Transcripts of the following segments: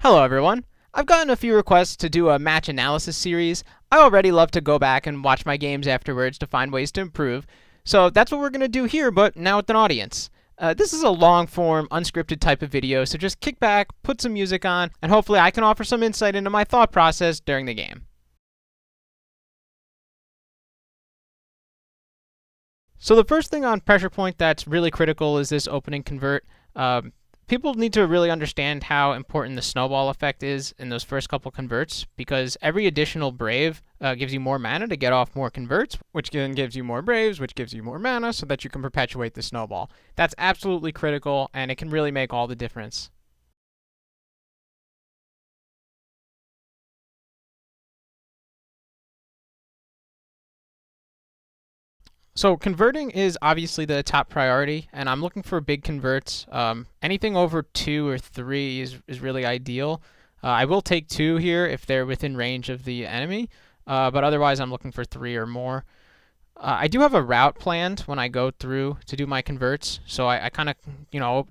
Hello everyone. I've gotten a few requests to do a match analysis series. I already love to go back and watch my games afterwards to find ways to improve, so that's what we're going to do here, but now with an audience. This is a long-form, unscripted type of video, so just kick back, put some music on, and hopefully I can offer some insight into my thought process during the game. So the first thing on Pressure Point that's really critical is this opening convert. People need to really understand how important the snowball effect is in those first couple converts, because every additional brave gives you more mana to get off more converts, which then gives you more braves, which gives you more mana so that you can perpetuate the snowball. That's absolutely critical, and it can really make all the difference. So converting is obviously the top priority, and I'm looking for big converts. Anything over 2 or 3 is really ideal. I will take 2 here if they're within range of the enemy, but otherwise I'm looking for 3 or more. I do have a route planned when I go through to do my converts, so I kind of,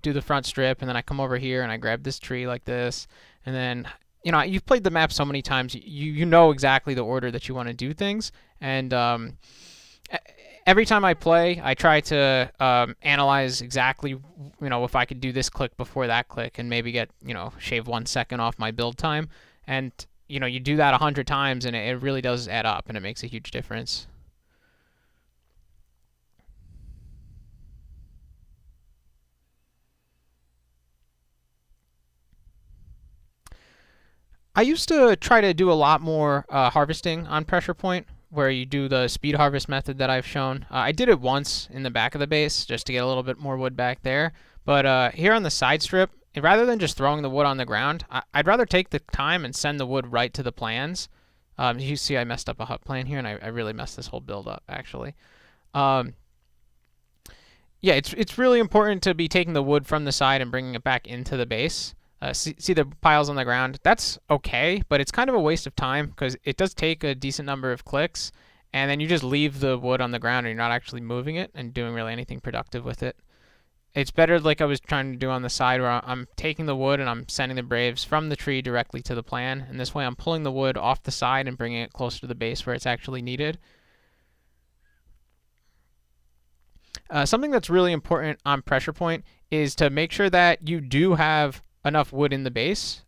do the front strip, and then I come over here and I grab this tree like this, and then, you've played the map so many times, you know exactly the order that you want to do things, and every time I play, I try to analyze exactly, if I could do this click before that click and maybe get, shave 1 second off my build time. And, you do that 100 times and it really does add up and it makes a huge difference. I used to try to do a lot more harvesting on Pressure Point, where you do the speed harvest method that I've shown. I did it once in the back of the base just to get a little bit more wood back there. But here on the side strip, rather than just throwing the wood on the ground, I'd rather take the time and send the wood right to the plans. You see I messed up a hut plan here, and I really messed this whole build up, actually. Yeah, it's really important to be taking the wood from the side and bringing it back into the base. See the piles on the ground? That's okay, but it's kind of a waste of time because it does take a decent number of clicks, and then you just leave the wood on the ground and you're not actually moving it and doing really anything productive with it. It's better like I was trying to do on the side, where I'm taking the wood and I'm sending the braves from the tree directly to the plan, and this way I'm pulling the wood off the side and bringing it closer to the base where it's actually needed. Something that's really important on Pressure Point is to make sure that you do have enough wood in the base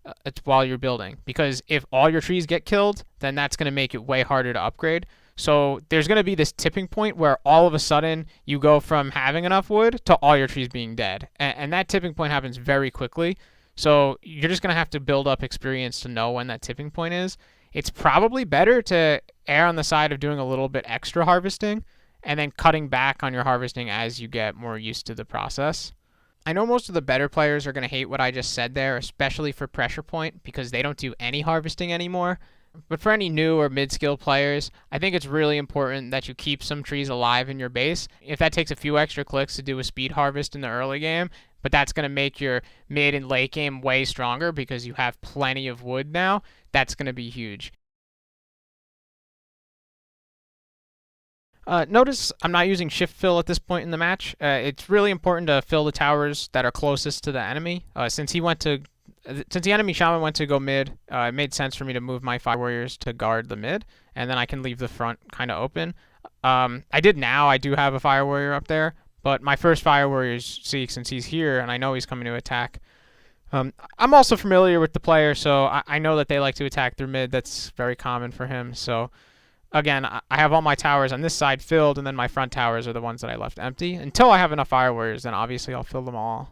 while you're building, because if all your trees get killed, then that's going to make it way harder to upgrade. So there's going to be this tipping point where all of a sudden you go from having enough wood to all your trees being dead, and that tipping point happens very quickly. So you're just going to have to build up experience to know when that tipping point is. It's probably better to err on the side of doing a little bit extra harvesting and then cutting back on your harvesting as you get more used to the process. I know most of the better players are going to hate what I just said there, especially for Pressure Point, because they don't do any harvesting anymore. But for any new or mid-skill players, I think it's really important that you keep some trees alive in your base. If that takes a few extra clicks to do a speed harvest in the early game, but that's going to make your mid and late game way stronger because you have plenty of wood now, that's going to be huge. Notice I'm not using shift fill at this point in the match. It's really important to fill the towers that are closest to the enemy. Since the enemy shaman went to go mid, it made sense for me to move my fire warriors to guard the mid, and then I can leave the front kind of open. I do have a fire warrior up there, but my first fire warrior is Seek, since he's here and I know he's coming to attack. I'm also familiar with the player, so I know that they like to attack through mid. That's very common for him. So again, I have all my towers on this side filled, and then my front towers are the ones that I left empty. Until I have enough fire warriors, then obviously I'll fill them all.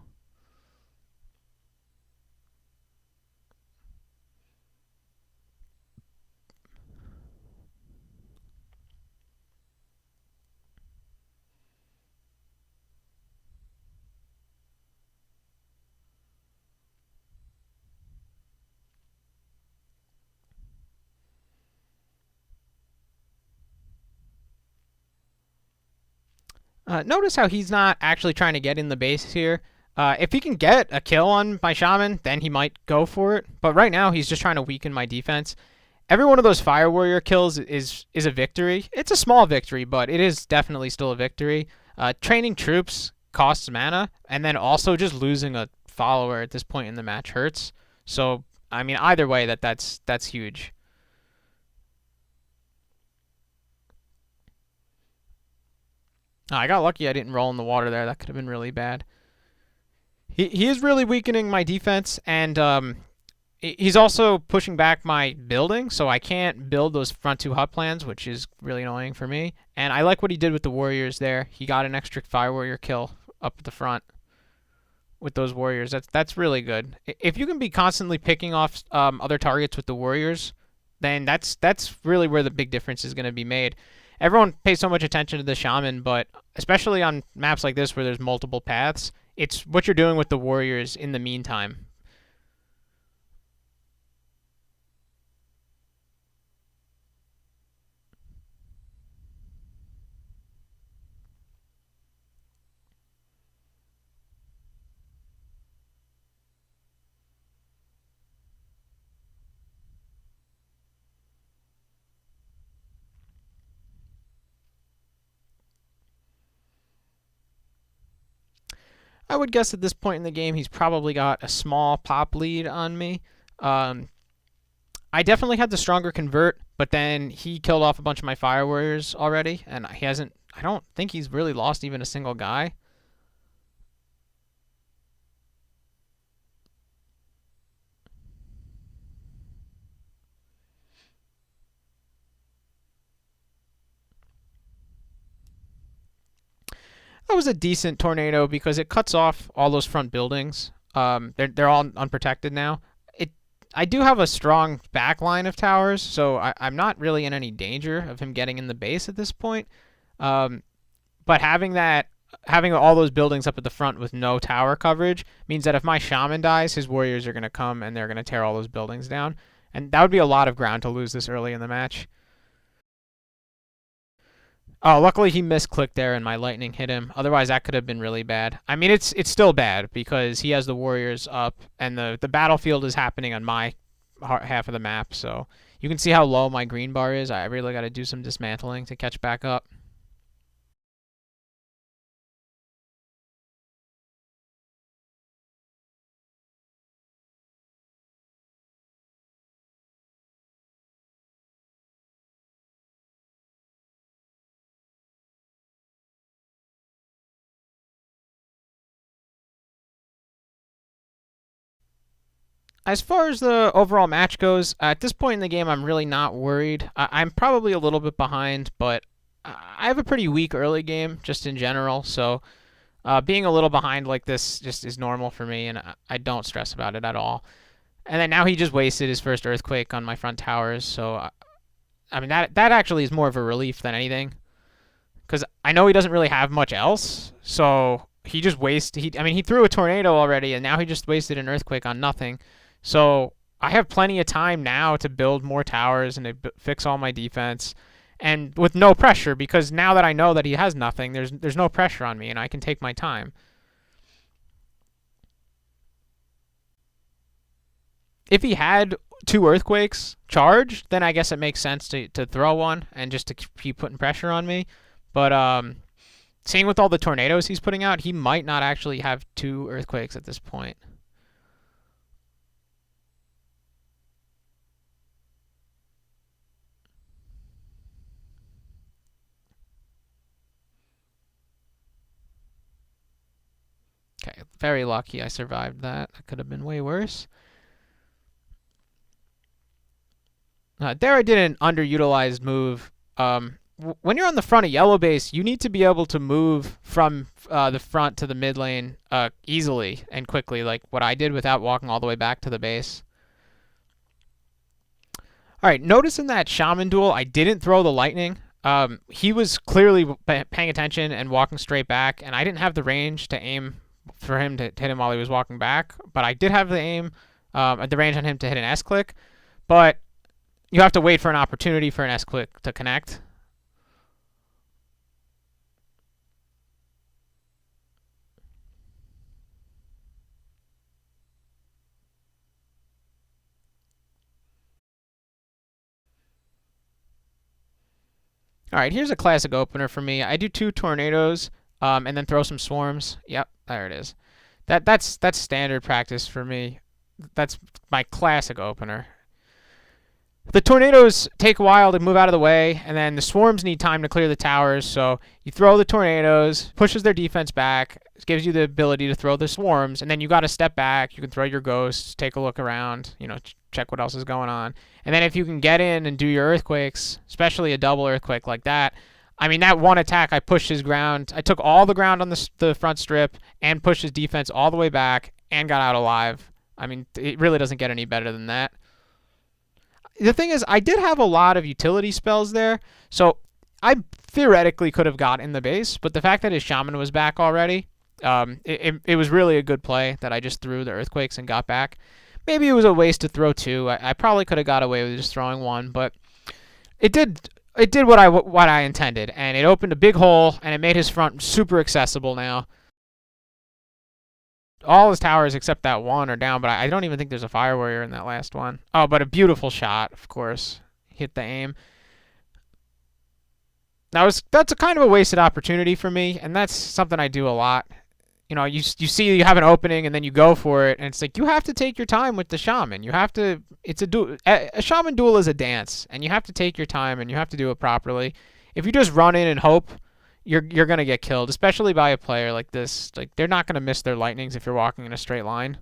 Notice how he's not actually trying to get in the base here. If he can get a kill on my shaman, then he might go for it. But right now, he's just trying to weaken my defense. Every one of those fire warrior kills is a victory. It's a small victory, but it is definitely still a victory. Training troops costs mana, and then also just losing a follower at this point in the match hurts. So I mean, either way, that's huge. I got lucky I didn't roll in the water there. That could have been really bad. He is really weakening my defense, and he's also pushing back my building, so I can't build those front two hut plans, which is really annoying for me. And I like what he did with the warriors there. He got an extra fire warrior kill up at the front with those warriors. That's really good. If you can be constantly picking off other targets with the warriors, then that's really where the big difference is going to be made. Everyone pays so much attention to the shaman, but especially on maps like this where there's multiple paths, it's what you're doing with the warriors in the meantime. I would guess at this point in the game he's probably got a small pop lead on me. Um, I definitely had the stronger convert, but then he killed off a bunch of my fire warriors already, and he hasn't. I don't think he's really lost even a single guy. That was a decent tornado because it cuts off all those front buildings. They're all unprotected now. I do have a strong back line of towers, so I'm not really in any danger of him getting in the base at this point. Um, but having all those buildings up at the front with no tower coverage means that if my shaman dies, his warriors are going to come and they're going to tear all those buildings down, and that would be a lot of ground to lose this early in the match. Oh, luckily he misclicked there and my lightning hit him. Otherwise, that could have been really bad. I mean, it's still bad because he has the warriors up and the battlefield is happening on my half of the map. So you can see how low my green bar is. I really got to do some dismantling to catch back up. As far as the overall match goes, at this point in the game, I'm really not worried. I'm probably a little bit behind, but I have a pretty weak early game just in general. So being a little behind like this just is normal for me, and I don't stress about it at all. And then now he just wasted his first earthquake on my front towers, so I mean that actually is more of a relief than anything, because I know he doesn't really have much else. So he just wasted. I mean, he threw a tornado already, and now he just wasted an earthquake on nothing. So I have plenty of time now to build more towers and to fix all my defense, and with no pressure, because now that I know that he has nothing, there's no pressure on me, and I can take my time. If he had two earthquakes charged, then I guess it makes sense to throw one and just to keep putting pressure on me. But seeing with all the tornadoes he's putting out, he might not actually have two earthquakes at this point. Okay, very lucky I survived that. That could have been way worse. There I did an underutilized move. When you're on the front of yellow base, you need to be able to move from the front to the mid lane easily and quickly, like what I did without walking all the way back to the base. All right, notice in that shaman duel, I didn't throw the lightning. He was clearly paying attention and walking straight back, and I didn't have the range to aim for him to hit him while he was walking back, but I did have the aim at the range on him to hit an S click. But you have to wait for an opportunity for an S click to connect. All right, here's a classic opener for me. I do two tornadoes and then throw some swarms. Yep, there it is. That's standard practice for me. That's my classic opener. The tornadoes take a while to move out of the way, and then the swarms need time to clear the towers. So you throw the tornadoes, pushes their defense back, gives you the ability to throw the swarms, and then you got to step back. You can throw your ghosts, take a look around, check what else is going on. And then if you can get in and do your earthquakes, especially a double earthquake like that, I mean, that one attack, I pushed his ground. I took all the ground on the front strip and pushed his defense all the way back and got out alive. I mean, it really doesn't get any better than that. The thing is, I did have a lot of utility spells there, so I theoretically could have got in the base, but the fact that his shaman was back already, it was really a good play that I just threw the earthquakes and got back. Maybe it was a waste to throw two. I probably could have got away with just throwing one, but it did what I intended, and it opened a big hole, and it made his front super accessible now. All his towers except that one are down, but I don't even think there's a fire warrior in that last one. Oh, but a beautiful shot, of course. Hit the aim. That's a kind of a wasted opportunity for me, and that's something I do a lot. You see you have an opening and then you go for it, and it's like you have to take your time with the shaman. You have to. It's a shaman duel is a dance, and you have to take your time and you have to do it properly. If you just run in and hope, you're gonna get killed, especially by a player like this. Like, they're not gonna miss their lightnings if you're walking in a straight line.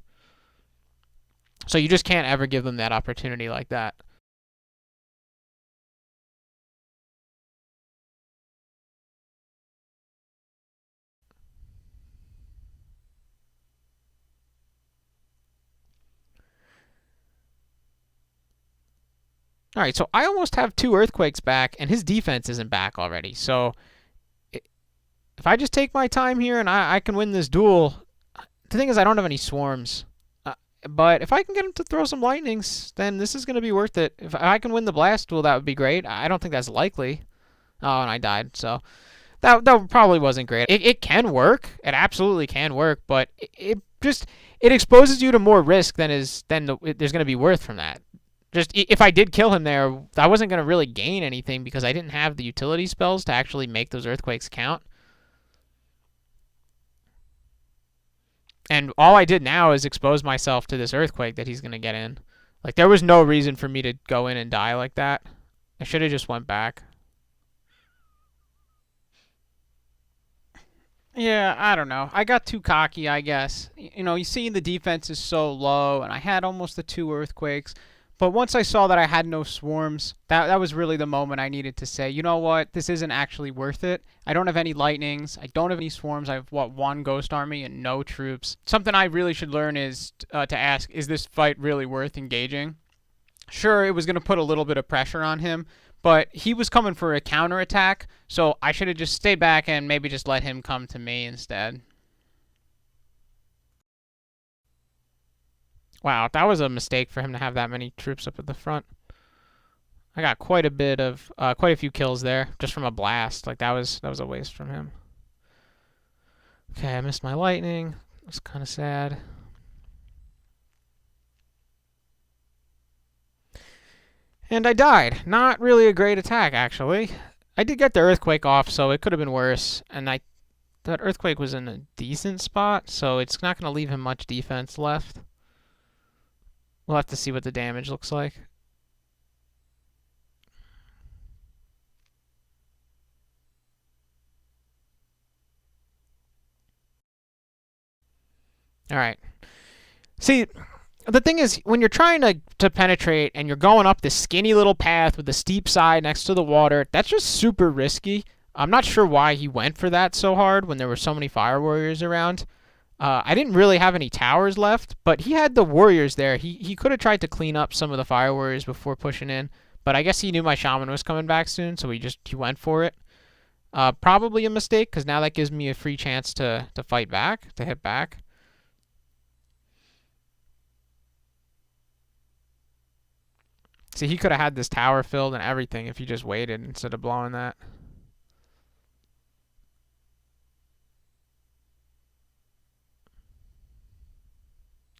So you just can't ever give them that opportunity like that. All right, so I almost have two earthquakes back, and his defense isn't back already. So if I just take my time here and I can win this duel, the thing is I don't have any swarms. But if I can get him to throw some lightnings, then this is going to be worth it. If I can win the blast duel, that would be great. I don't think that's likely. Oh, and I died, so that probably wasn't great. It can work. It absolutely can work, but it exposes you to more risk than there's going to be worth from that. Just if I did kill him there, I wasn't going to really gain anything because I didn't have the utility spells to actually make those earthquakes count. And all I did now is expose myself to this earthquake that he's going to get in. Like, there was no reason for me to go in and die like that. I should have just went back. Yeah, I don't know. I got too cocky, I guess. You see the defense is so low, and I had almost the two earthquakes. But once I saw that I had no swarms, that was really the moment I needed to say, you know what, this isn't actually worth it. I don't have any lightnings. I don't have any swarms. I have, one ghost army and no troops. Something I really should learn is to ask, is this fight really worth engaging? Sure, it was going to put a little bit of pressure on him, but he was coming for a counterattack, so I should have just stayed back and maybe just let him come to me instead. Wow, that was a mistake for him to have that many troops up at the front. I got quite a few kills there just from a blast. Like, that was a waste from him. Okay, I missed my lightning. It's kind of sad. And I died. Not really a great attack, actually. I did get the earthquake off, so it could have been worse. And that earthquake was in a decent spot, so it's not going to leave him much defense left. We'll have to see what the damage looks like. All right. See, the thing is, when you're trying to penetrate and you're going up this skinny little path with the steep side next to the water, that's just super risky. I'm not sure why he went for that so hard when there were so many fire warriors around. I didn't really have any towers left, but he had the warriors there. He could have tried to clean up some of the fire warriors before pushing in, but I guess he knew my shaman was coming back soon, so he went for it. Probably a mistake, because now that gives me a free chance to fight back, to hit back. See, he could have had this tower filled and everything if he just waited instead of blowing that.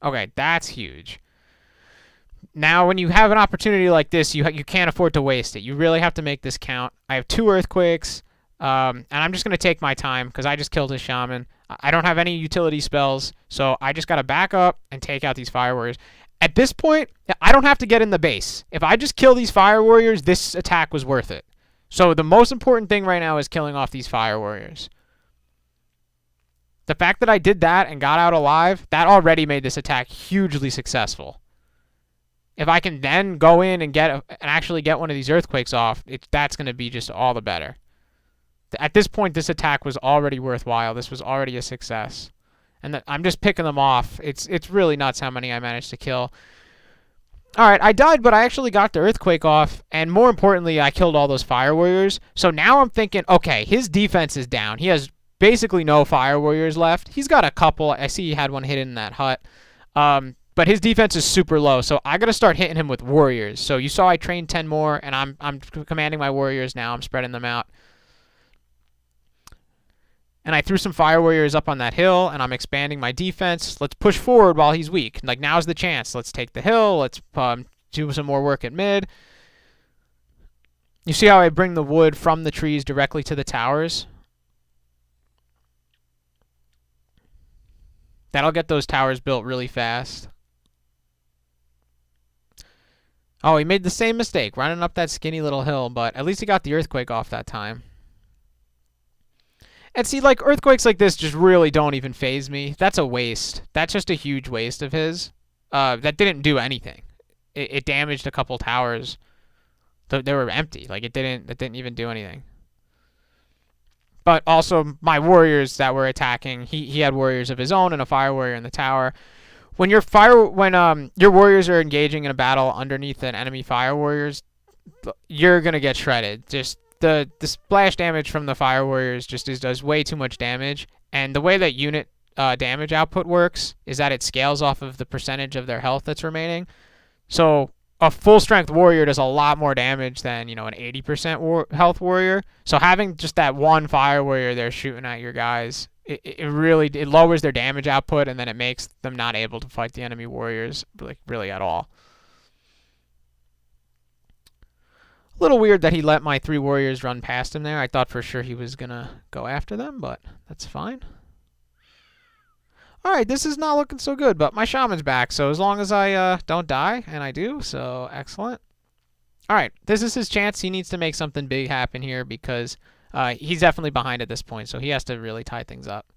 Okay, that's huge. Now, when you have an opportunity like this, you can't afford to waste it. You really have to make this count. I have two earthquakes, and I'm just going to take my time because I just killed his shaman. I don't have any utility spells, so I just got to back up and take out these fire warriors. At this point, I don't have to get in the base. If I just kill these fire warriors, this attack was worth it. So the most important thing right now is killing off these fire warriors. The fact that I did that and got out alive, that already made this attack hugely successful. If I can then go in and actually get one of these earthquakes off, that's going to be just all the better. At this point, this attack was already worthwhile. This was already a success. And I'm just picking them off. It's really nuts how many I managed to kill. Alright, I died, but I actually got the earthquake off. And more importantly, I killed all those fire warriors. So now I'm thinking, okay, his defense is down. He has basically no fire warriors left. He's got a couple. I see he had one hidden in that hut. But his defense is super low. So I got to start hitting him with warriors. So you saw I trained 10 more, and I'm commanding my warriors now. I'm spreading them out. And I threw some fire warriors up on that hill, and I'm expanding my defense. Let's push forward while he's weak. Like, now's the chance. Let's take the hill. Let's do some more work at mid. You see how I bring the wood from the trees directly to the towers? That'll get those towers built really fast. Oh, he made the same mistake, running up that skinny little hill, but at least he got the earthquake off that time. And see, like, earthquakes like this just really don't even faze me. That's a waste. That's just a huge waste of his. That didn't do anything. It damaged a couple towers. They were empty. Like, it didn't even do anything. But also, my warriors that were attacking, he had warriors of his own and a fire warrior in the tower. When your warriors are engaging in a battle underneath an enemy fire warriors, you're gonna get shredded. Just the splash damage from the fire warriors just does way too much damage, and the way that unit damage output works is that it scales off of the percentage of their health that's remaining. So a full strength warrior does a lot more damage than, an 80% health warrior. So having just that one fire warrior there shooting at your guys, it really lowers their damage output, and then it makes them not able to fight the enemy warriors really at all. A little weird that he let my 3 warriors run past him there. I thought for sure he was going to go after them, but that's fine. Alright, this is not looking so good, but my shaman's back, so as long as I don't die, and I do, so excellent. Alright, this is his chance. He needs to make something big happen here because he's definitely behind at this point, so he has to really tie things up.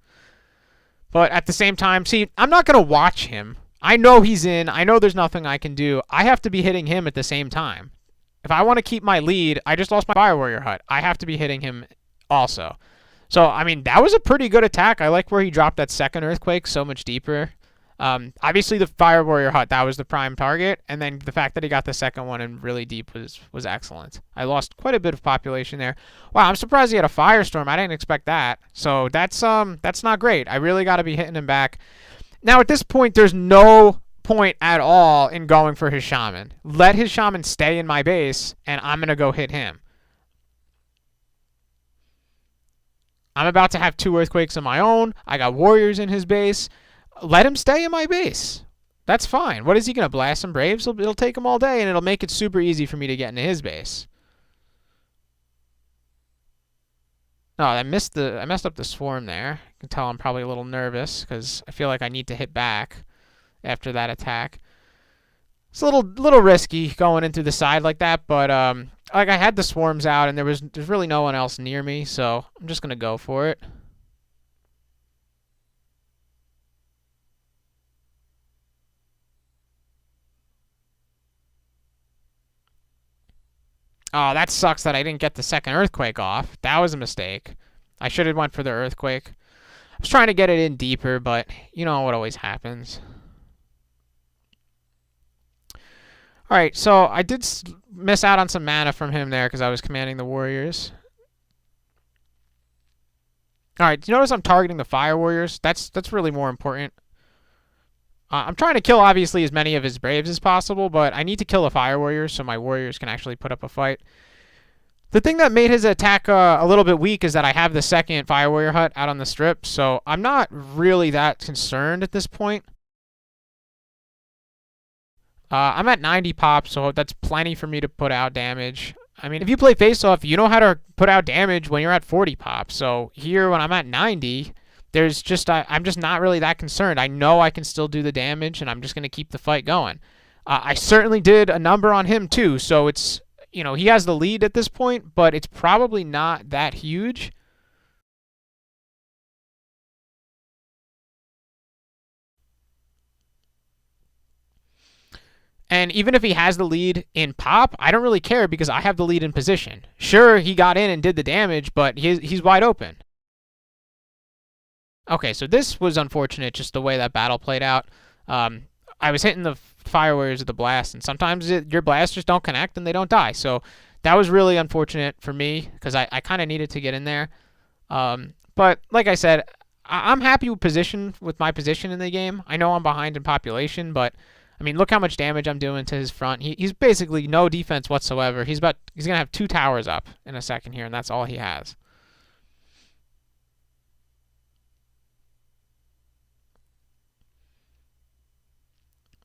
But at the same time, see, I'm not going to watch him. I know he's in. I know there's nothing I can do. I have to be hitting him at the same time. If I want to keep my lead, I just lost my fire warrior hut. I have to be hitting him also. So, I mean, that was a pretty good attack. I like where he dropped that second earthquake so much deeper. Obviously, the fire warrior hut, that was the prime target. And then the fact that he got the second one in really deep was excellent. I lost quite a bit of population there. Wow, I'm surprised he had a firestorm. I didn't expect that. So that's not great. I really got to be hitting him back. Now, at this point, there's no point at all in going for his shaman. Let his shaman stay in my base, and I'm going to go hit him. I'm about to have 2 earthquakes of my own. I got warriors in his base. Let him stay in my base. That's fine. What is he going to blast some braves? It'll take him all day, and it'll make it super easy for me to get into his base. Oh, I messed up the swarm there. You can tell I'm probably a little nervous because I feel like I need to hit back after that attack. It's a little risky going in through the side like that, but like I had the swarms out and there's really no one else near me, so I'm just gonna go for it. Oh, that sucks that I didn't get the second earthquake off. That was a mistake. I should have went for the earthquake. I was trying to get it in deeper, but you know what always happens. Alright, so I did miss out on some mana from him there because I was commanding the warriors. Alright, do you notice I'm targeting the fire warriors? That's really more important. I'm trying to kill, obviously, as many of his braves as possible, but I need to kill the fire warriors so my warriors can actually put up a fight. The thing that made his attack a little bit weak is that I have the second fire warrior hut out on the strip, so I'm not really that concerned at this point. I'm at 90 pop, so that's plenty for me to put out damage. I mean, if you play face-off, you know how to put out damage when you're at 40 pop. So here, when I'm at 90, I'm just not really that concerned. I know I can still do the damage, and I'm just going to keep the fight going. I certainly did a number on him too, so it's, he has the lead at this point, but it's probably not that huge. And even if he has the lead in pop, I don't really care because I have the lead in position. Sure, he got in and did the damage, but he's wide open. Okay, so this was unfortunate, just the way that battle played out. I was hitting the fire warriors with the blast, and sometimes your blasts just don't connect and they don't die. So that was really unfortunate for me because I kind of needed to get in there. But like I said, I'm happy with my position in the game. I know I'm behind in population, but I mean, look how much damage I'm doing to his front. He's basically no defense whatsoever. He's gonna have 2 towers up in a second here, and that's all he has.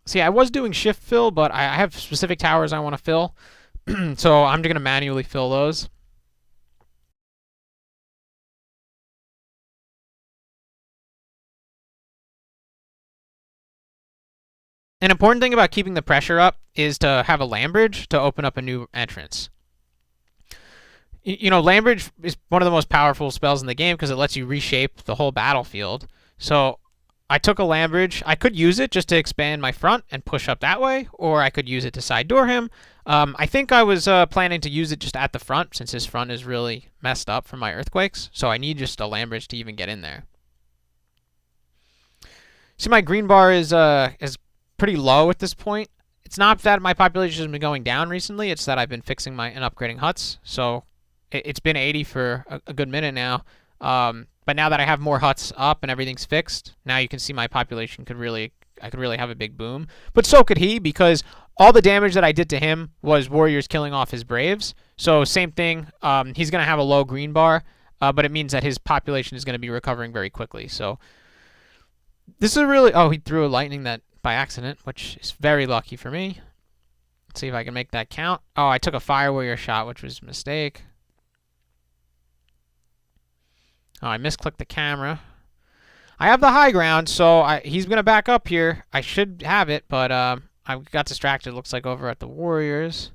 See, I was doing shift fill, but I have specific towers I want to fill, so I'm just gonna manually fill those. An important thing about keeping the pressure up is to have a land bridge to open up a new entrance. Land bridge is one of the most powerful spells in the game because it lets you reshape the whole battlefield. So I took a land bridge. I could use it just to expand my front and push up that way, or I could use it to side door him. I think I was planning to use it just at the front since his front is really messed up from my earthquakes. So I need just a land bridge to even get in there. See, my green bar is pretty low at this point. It's not that my population has been going down recently. It's that I've been fixing and upgrading huts. So it's been 80 for a good minute now. But now that I have more huts up and everything's fixed, now you can see my population I could really have a big boom. But so could he, because all the damage that I did to him was warriors killing off his braves. So same thing. He's gonna have a low green bar, but it means that his population is gonna be recovering very quickly. So this is really. Oh, he threw a lightning that by accident, which is very lucky for me. Let's see if I can make that count. Oh, I took a fire warrior shot, which was a mistake. Oh, I misclicked the camera. I have the high ground, so he's going to back up here. I should have it, but I got distracted, looks like, over at the warriors.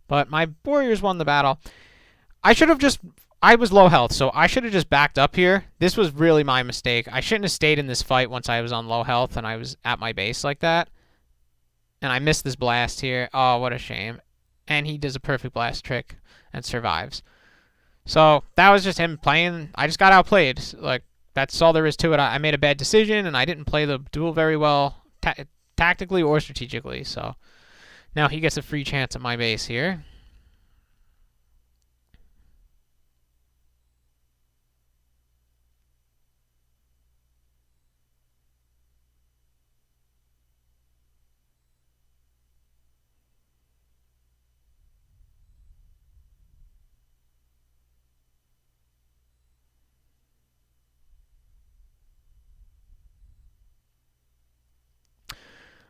But my warriors won the battle. I was low health, so I should have just backed up here. This was really my mistake. I shouldn't have stayed in this fight once I was on low health and I was at my base like that. And I missed this blast here. Oh, what a shame. And he does a perfect blast trick and survives. So that was just him playing. I just got outplayed. Like, that's all there is to it. I made a bad decision, and I didn't play the duel very well, tactically or strategically. So now he gets a free chance at my base here.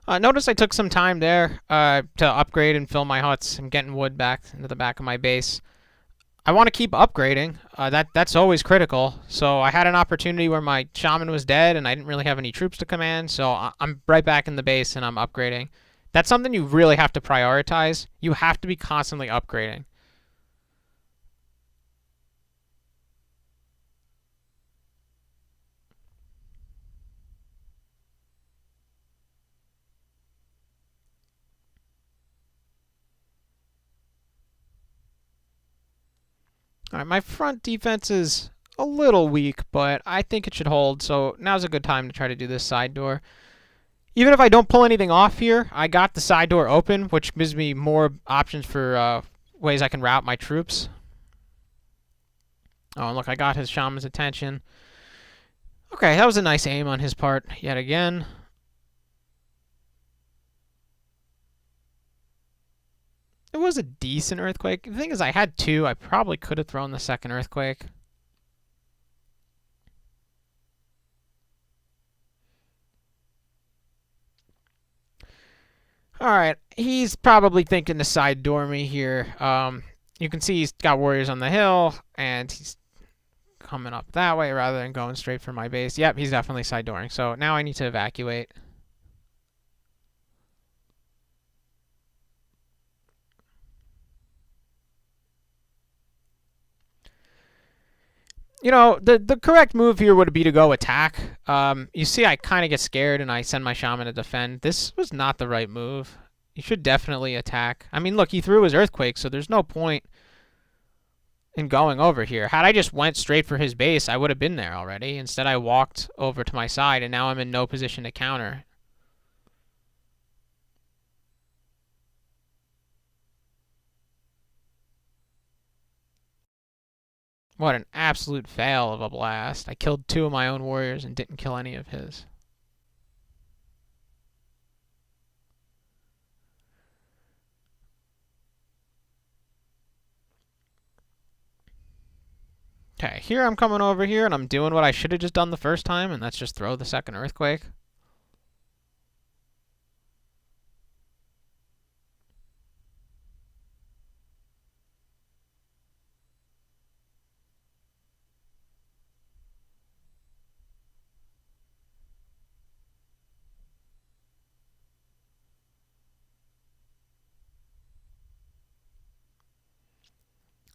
Notice I took some time there to upgrade and fill my huts. I'm getting wood back into the back of my base. I want to keep upgrading. That's always critical. So I had an opportunity where my shaman was dead and I didn't really have any troops to command. So I'm right back in the base and I'm upgrading. That's something you really have to prioritize. You have to be constantly upgrading. All right, my front defense is a little weak, but I think it should hold. So now's a good time to try to do this side door. Even if I don't pull anything off here, I got the side door open, which gives me more options for ways I can route my troops. Oh, and look, I got his shaman's attention. Okay, that was a nice aim on his part yet again. It was a decent earthquake. The thing is, I had 2. I probably could have thrown the second earthquake. Alright, he's probably thinking to side door me here. You can see he's got warriors on the hill, and he's coming up that way rather than going straight for my base. Yep, he's definitely side dooring. So now I need to evacuate. You know, the correct move here would be to go attack. You see, I kind of get scared and I send my shaman to defend. This was not the right move. You should definitely attack. I mean, look, he threw his earthquake, so there's no point in going over here. Had I just went straight for his base, I would have been there already. Instead, I walked over to my side, and now I'm in no position to counter. What an absolute fail of a blast. I killed 2 of my own warriors and didn't kill any of his. Okay, here I'm coming over here and I'm doing what I should have just done the first time, and that's just throw the second earthquake.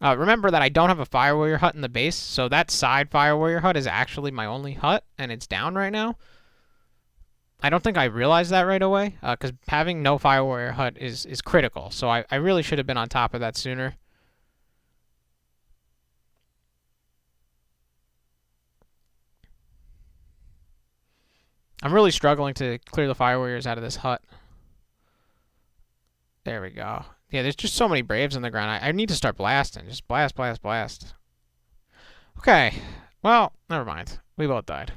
Remember that I don't have a Fire Warrior hut in the base, so that side Fire Warrior hut is actually my only hut, and it's down right now. I don't think I realized that right away, because having no Fire Warrior hut is critical, so I really should have been on top of that sooner. I'm really struggling to clear the Fire Warriors out of this hut. There we go. Yeah, there's just so many Braves on the ground. I need to start blasting. Just blast, blast, blast. Okay. Well, never mind. We both died.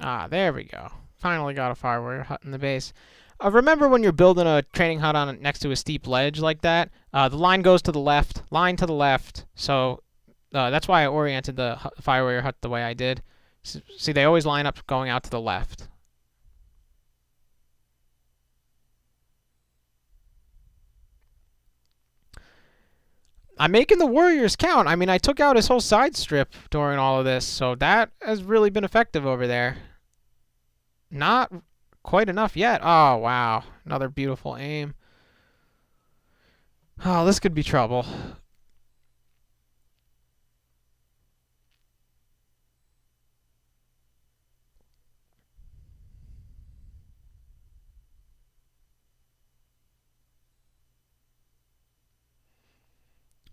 Ah, there we go. Finally got a Fire Warrior hut in the base. Remember when you're building a training hut on next to a steep ledge like that? The line goes to the left, line to the left. So that's why I oriented the Fire Warrior hut the way I did. See, they always line up going out to the left. I'm making the Warriors count. I mean, I took out his whole side strip during all of this, so that has really been effective over there. Not quite enough yet. Oh, wow. Another beautiful aim. Oh, this could be trouble.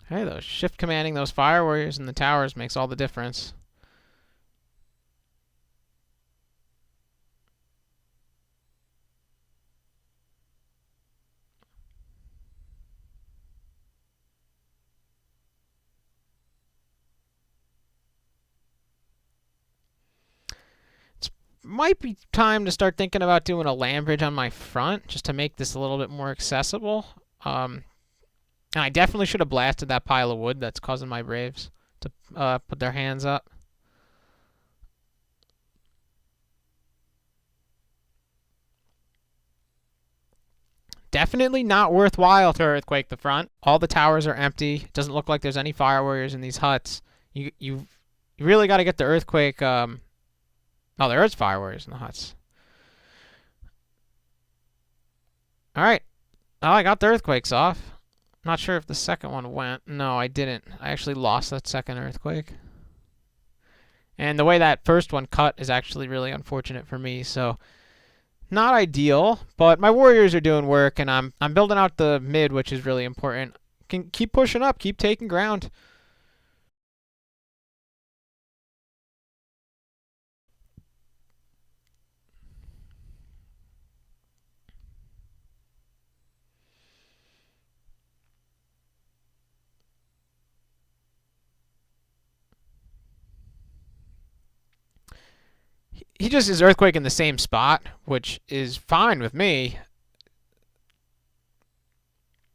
Hey, those shift commanding those Fire Warriors in the towers makes all the difference. Might be time to start thinking about doing a land bridge on my front just to make this a little bit more accessible. And I definitely should have blasted that pile of wood that's causing my Braves to put their hands up. Definitely not worthwhile to earthquake the front. All the towers are empty. It doesn't look like there's any Fire Warriors in these huts. You really got to get the earthquake. Oh, there is Fire Warriors in the huts. All right. Oh, I got the earthquakes off. Not sure if the second one went. No, I didn't. I actually lost that second earthquake. And the way that first one cut is actually really unfortunate for me, so not ideal, but my Warriors are doing work, and I'm building out the mid, which is really important. Can keep pushing up, keep taking ground. He just is earthquake in the same spot, which is fine with me.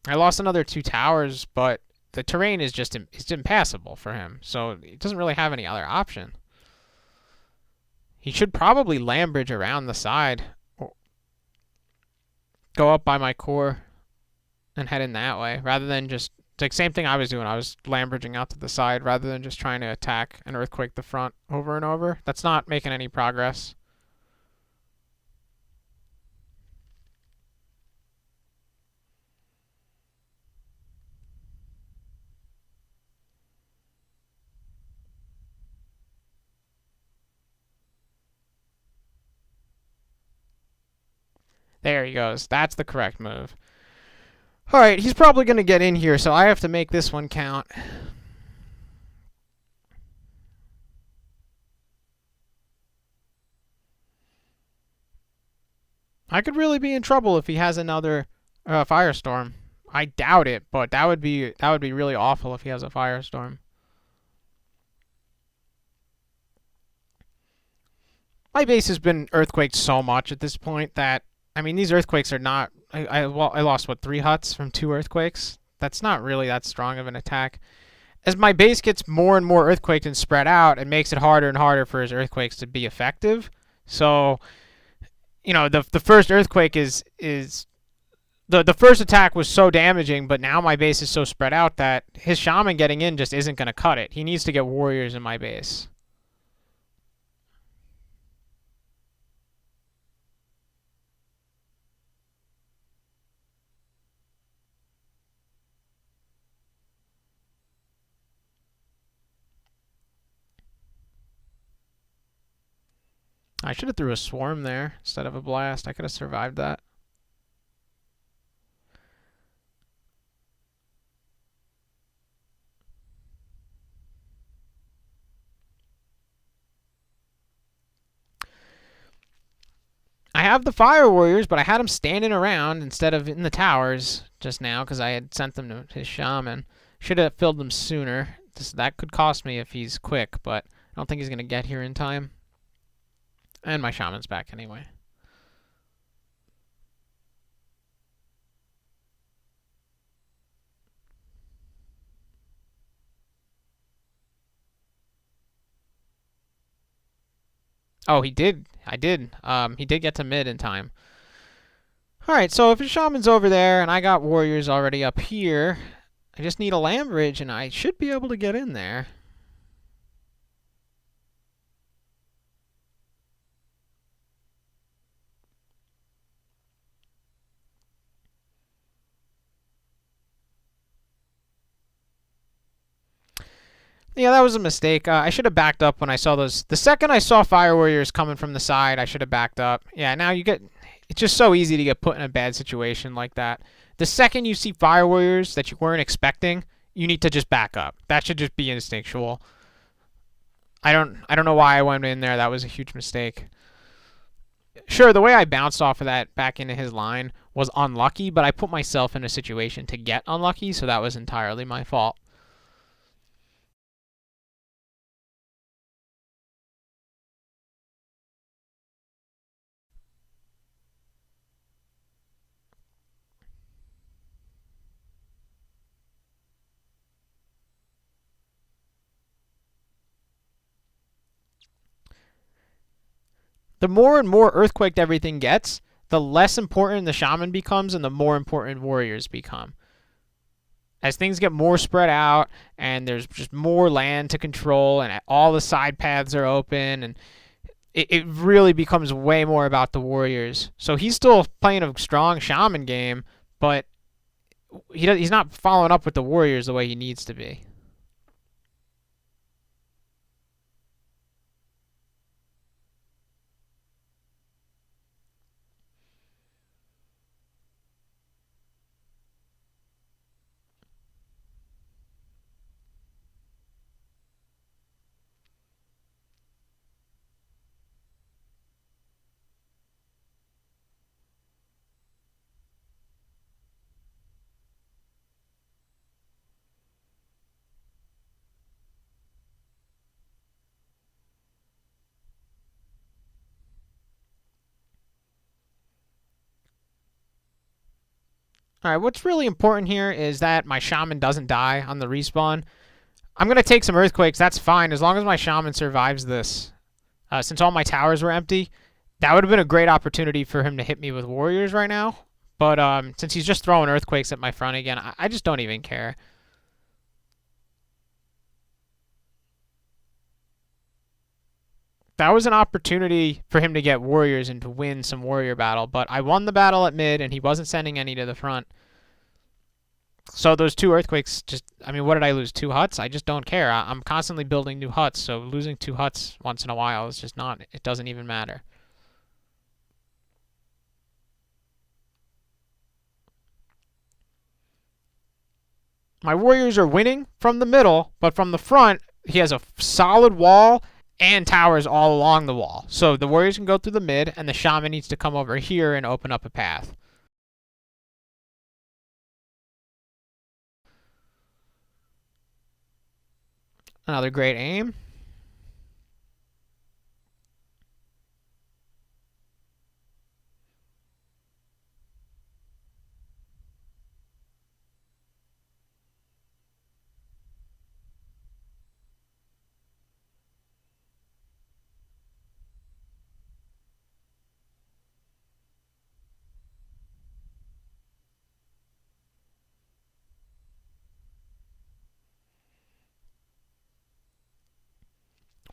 I lost another 2 towers, but the terrain is just it's impassable for him, so he doesn't really have any other option. He should probably land bridge around the side. Or go up by my core and head in that way rather than just like same thing I was doing. I was land bridging out to the side rather than just trying to attack and earthquake the front over and over. That's not making any progress. There he goes. That's the correct move. Alright, he's probably going to get in here, so I have to make this one count. I could really be in trouble if he has another firestorm. I doubt it, but that would be really awful if he has a firestorm. My base has been earthquaked so much at this point that I mean these earthquakes are not. I lost what 3 huts from 2 earthquakes. That's not really that strong of an attack. As my base gets more and more earthquaked and spread out, it makes it harder and harder for his earthquakes to be effective. So, you know, the first earthquake is the first attack was so damaging, but now my base is so spread out that his shaman getting in just isn't going to cut it. He needs to get warriors in my base. I should have threw a swarm there instead of a blast. I could have survived that. I have the fire warriors, but I had them standing around instead of in the towers just now because I had sent them to his shaman. Should have filled them sooner. That could cost me if he's quick, but I don't think he's going to get here in time. And my shaman's back anyway. Oh, he did. I did. He did get to mid in time. Alright, so if his shaman's over there and I got warriors already up here, I just need a land bridge and I should be able to get in there. Yeah, that was a mistake. I should have backed up when I saw those. The second I saw fire warriors coming from the side, I should have backed up. Yeah, now you get. It's just so easy to get put in a bad situation like that. The second you see fire warriors that you weren't expecting, you need to just back up. That should just be instinctual. I don't know why I went in there. That was a huge mistake. Sure, the way I bounced off of that back into his line was unlucky, but I put myself in a situation to get unlucky, so that was entirely my fault. The more and more earthquaked everything gets, the less important the shaman becomes and the more important warriors become. As things get more spread out and there's just more land to control and all the side paths are open and it really becomes way more about the warriors. So he's still playing a strong shaman game, but he's not following up with the warriors the way he needs to be. Alright, what's really important here is that my shaman doesn't die on the respawn. I'm going to take some earthquakes, that's fine, as long as my shaman survives this. since all my towers were empty, that would have been a great opportunity for him to hit me with warriors right now. But since he's just throwing earthquakes at my front again, I just don't even care. That was an opportunity for him to get warriors and to win some warrior battle, but I won the battle at mid, and he wasn't sending any to the front. So those 2 earthquakes just, I mean, what did I lose? 2 huts? I just don't care. I'm constantly building new huts, so losing 2 huts once in a while is just not, it doesn't even matter. My warriors are winning from the middle, but from the front, he has a solid wall and towers all along the wall. So the warriors can go through the mid, and the shaman needs to come over here and open up a path. Another great aim.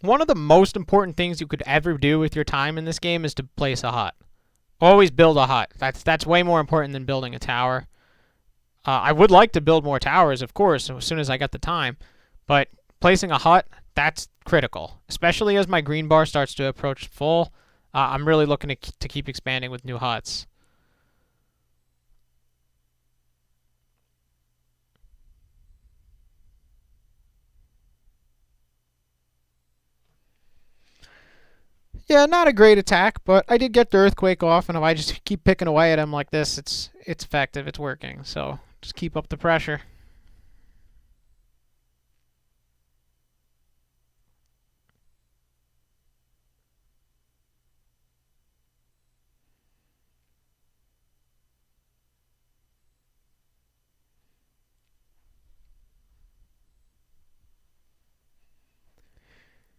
One of the most important things you could ever do with your time in this game is to place a hut. Always build a hut. That's way more important than building a tower. I would like to build more towers, of course, as soon as I get the time, but placing a hut, that's critical, especially as my green bar starts to approach full. I'm really looking to keep expanding with new huts. Yeah, not a great attack, but I did get the earthquake off, and if I just keep picking away at him like this, it's effective, it's working. So just keep up the pressure.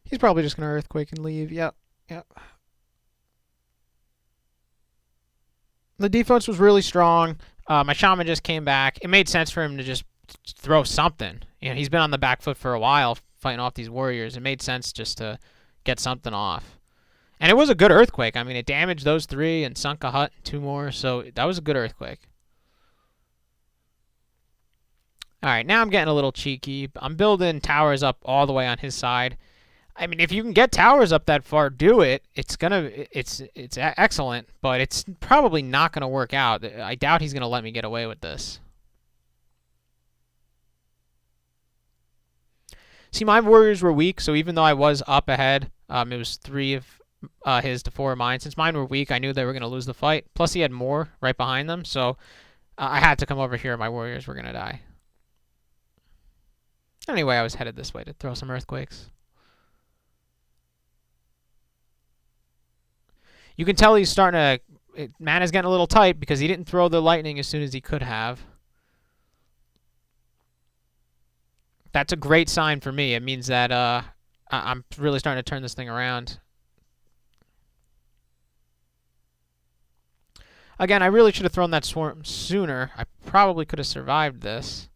He's probably just gonna earthquake and leave. Yep, yep. The defense was really strong. My shaman just came back. It made sense for him to just throw something. You know, he's been on the back foot for a while fighting off these warriors. It made sense just to get something off. And it was a good earthquake. I mean, it damaged those 3 and sunk a hut and 2 more. So that was a good earthquake. All right, now I'm getting a little cheeky. I'm building towers up all the way on his side. I mean, if you can get towers up that far, do it. It's excellent, but it's probably not gonna work out. I doubt he's gonna let me get away with this. See, my warriors were weak, so even though I was up ahead, it was 3 of his to 4 of mine. Since mine were weak, I knew they were gonna lose the fight. Plus, he had more right behind them, so I had to come over here. My warriors were gonna die. Anyway, I was headed this way to throw some earthquakes. You can tell he's starting to... Mana's getting a little tight because he didn't throw the lightning as soon as he could have. That's a great sign for me. It means that I'm really starting to turn this thing around. Again, I really should have thrown that swarm sooner. I probably could have survived this.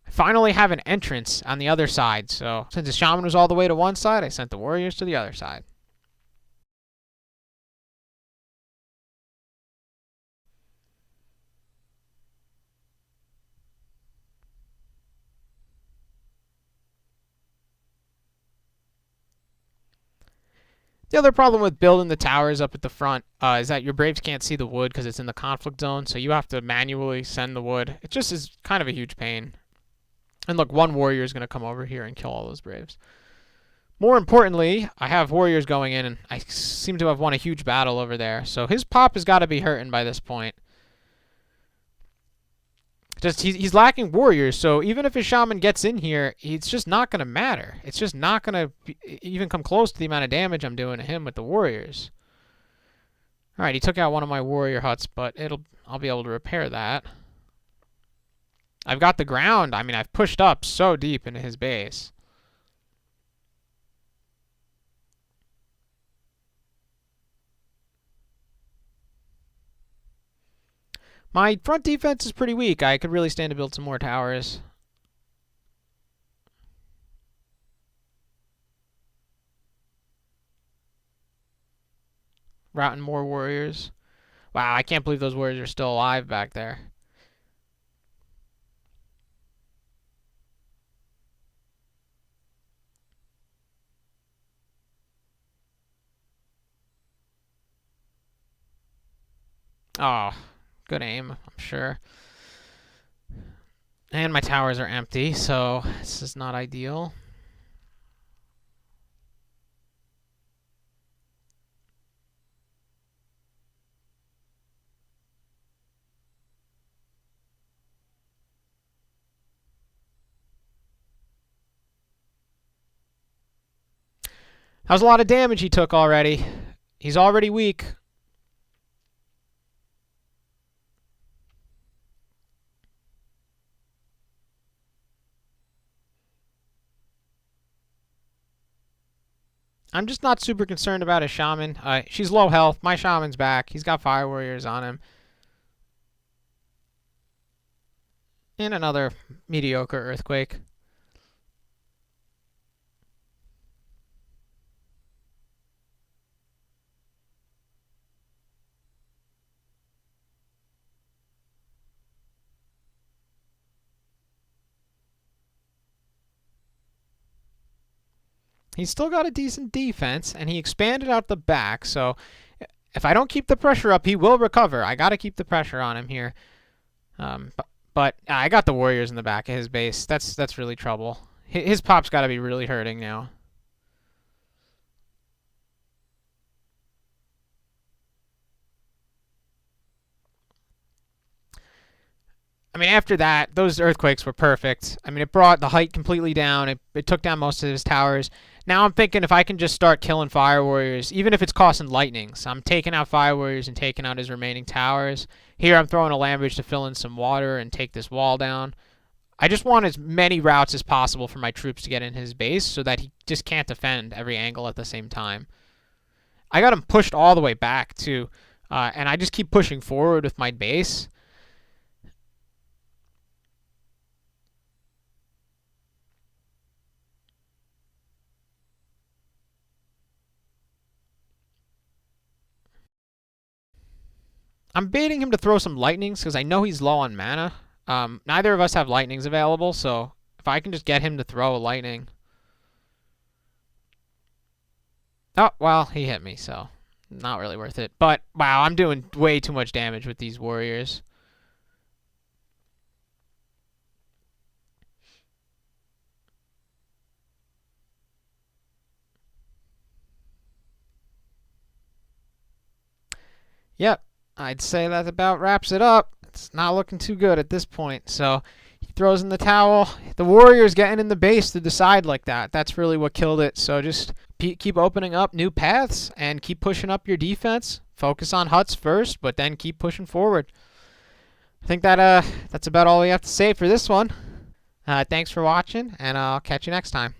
Finally have an entrance on the other side. So since the shaman was all the way to one side, I sent the warriors to the other side. The other problem with building the towers up at the front is that your Braves can't see the wood because it's in the conflict zone, so you have to manually send the wood. It just is kind of a huge pain. And look, one warrior is going to come over here and kill all those Braves. More importantly, I have warriors going in, and I seem to have won a huge battle over there. So his pop has got to be hurting by this point. Just he's lacking warriors, so even if his shaman gets in here, it's just not going to matter. It's just not going to even come close to the amount of damage I'm doing to him with the warriors. All right, he took out one of my warrior huts, but I'll be able to repair that. I've got the ground. I mean, I've pushed up so deep into his base. My front defense is pretty weak. I could really stand to build some more towers. Routing more warriors. Wow, I can't believe those warriors are still alive back there. Oh, good aim, I'm sure. And my towers are empty, so this is not ideal. That was a lot of damage he took already. He's already weak. I'm just not super concerned about his shaman. She's low health. My shaman's back. He's got fire warriors on him. And another mediocre earthquake. He's still got a decent defense, and he expanded out the back, so if I don't keep the pressure up, he will recover. I got to keep the pressure on him here. But I got the warriors in the back of his base. That's really trouble. His pop's got to be really hurting now. I mean, after that, those earthquakes were perfect. I mean, it brought the height completely down. It took down most of his towers. Now I'm thinking if I can just start killing fire warriors, even if it's costing lightnings, I'm taking out fire warriors and taking out his remaining towers. Here I'm throwing a land bridge to fill in some water and take this wall down. I just want as many routes as possible for my troops to get in his base so that he just can't defend every angle at the same time. I got him pushed all the way back too, and I just keep pushing forward with my base. I'm baiting him to throw some lightnings because I know he's low on mana. Neither of us have lightnings available, so if I can just get him to throw a lightning. Oh, well, he hit me, so not really worth it. But, wow, I'm doing way too much damage with these warriors. Yep, I'd say that about wraps it up. It's not looking too good at this point. So he throws in the towel. The Warriors getting in the base to decide like that. That's really what killed it. So just keep opening up new paths and keep pushing up your defense. Focus on huts first, but then keep pushing forward. I think that that's about all we have to say for this one. Thanks for watching, and I'll catch you next time.